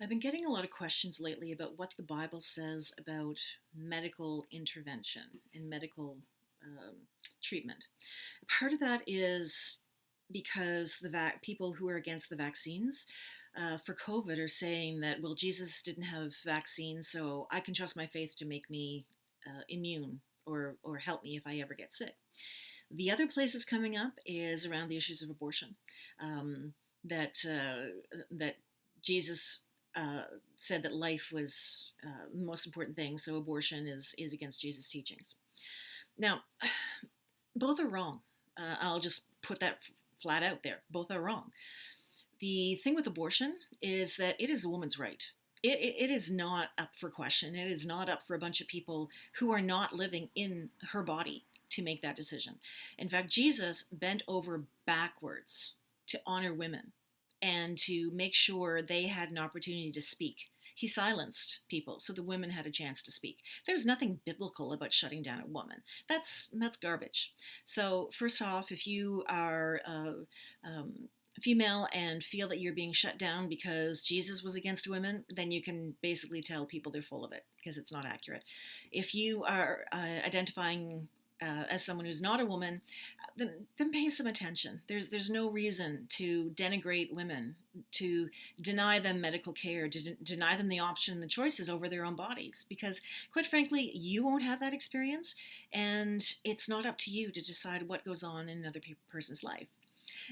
I've been getting a lot of questions lately about what the Bible says about medical intervention and medical um, treatment. Part of that is because people who are against the vaccines for COVID are saying that, well, Jesus didn't have vaccines, so I can trust my faith to make me immune or help me if I ever get sick. The other place that's coming up is around the issues of abortion. Um, that Jesus uh, said that life was the most important thing, so abortion is against Jesus' teachings. Now, both are wrong. I'll just put that flat out there. Both are wrong. The thing with abortion is that it is a woman's right. It is not up for question. It is not up for a bunch of people who are not living in her body to make that decision. In fact, Jesus bent over backwards to honor women and to make sure they had an opportunity to speak. He silenced people so the women had a chance to speak. There's nothing biblical about shutting down a woman. That's garbage. So first off, if you are female and feel that you're being shut down because Jesus was against women, then you can basically tell people they're full of it because it's not accurate. If you are identifying as someone who's not a woman, then pay some attention. There's no reason to denigrate women, to deny them medical care, to deny them the option, the choices over their own bodies, because quite frankly, you won't have that experience, and it's not up to you to decide what goes on in another person's life.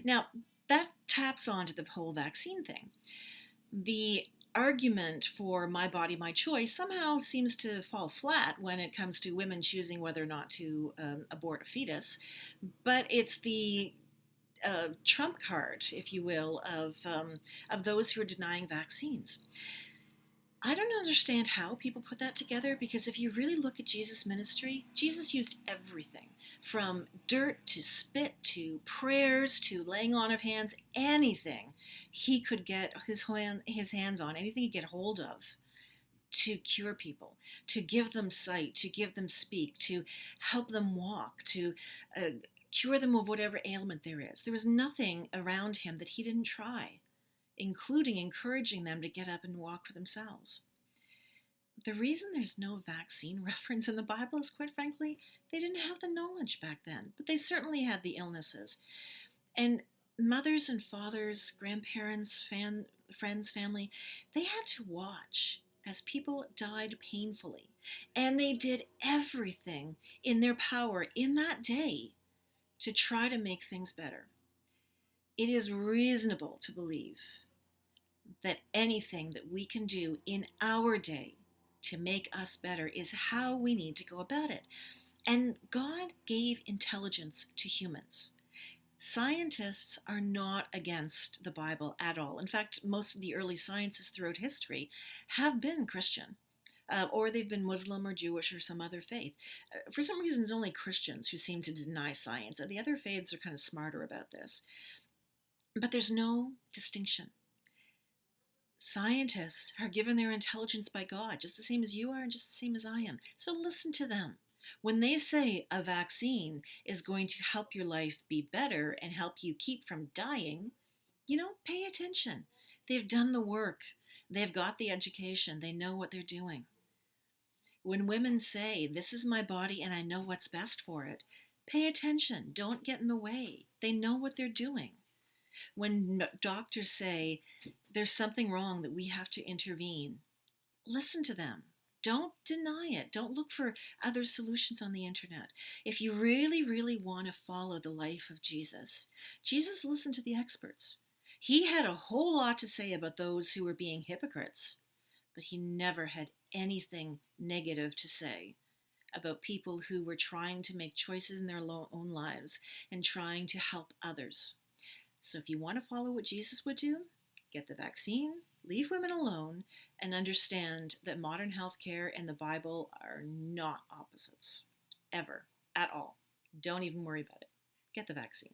Now, that taps onto the whole vaccine thing. The argument for my body, my choice somehow seems to fall flat when it comes to women choosing whether or not to abort a fetus. But it's the trump card, if you will, of those who are denying vaccines. I don't understand how people put that together, because if you really look at Jesus' ministry, Jesus used everything from dirt to spit to prayers to laying on of hands, anything he could get his hands on, anything he could get hold of to cure people, to give them sight, to give them speak, to help them walk, to cure them of whatever ailment there is. There was nothing around him that he didn't try, including encouraging them to get up and walk for themselves. The reason there's no vaccine reference in the Bible is, quite frankly, they didn't have the knowledge back then, but they certainly had the illnesses. And mothers and fathers, grandparents, friends, family, they had to watch as people died painfully. And they did everything in their power in that day to try to make things better. It is reasonable to believe that anything that we can do in our day to make us better is how we need to go about it. And God gave intelligence to humans. Scientists are not against the Bible at all. In fact, most of the early sciences throughout history have been Christian. Or they've been Muslim or Jewish or some other faith. For some reason, it's only Christians who seem to deny science, and the other faiths are kind of smarter about this. But there's no distinction. Scientists are given their intelligence by God, just the same as you are and just the same as I am. So listen to them. When they say a vaccine is going to help your life be better and help you keep from dying, pay attention. They've done the work. They've got the education. They know what they're doing. When women say, this is my body and I know what's best for it, pay attention. Don't get in the way. They know what they're doing. When doctors say there's something wrong that we have to intervene, listen to them. Don't deny it. Don't look for other solutions on the internet. If you really, really want to follow the life of Jesus, Jesus listened to the experts. He had a whole lot to say about those who were being hypocrites, but he never had anything negative to say about people who were trying to make choices in their own lives and trying to help others. So if you want to follow what Jesus would do, get the vaccine, leave women alone, and understand that modern healthcare and the Bible are not opposites. Ever. At all. Don't even worry about it. Get the vaccine.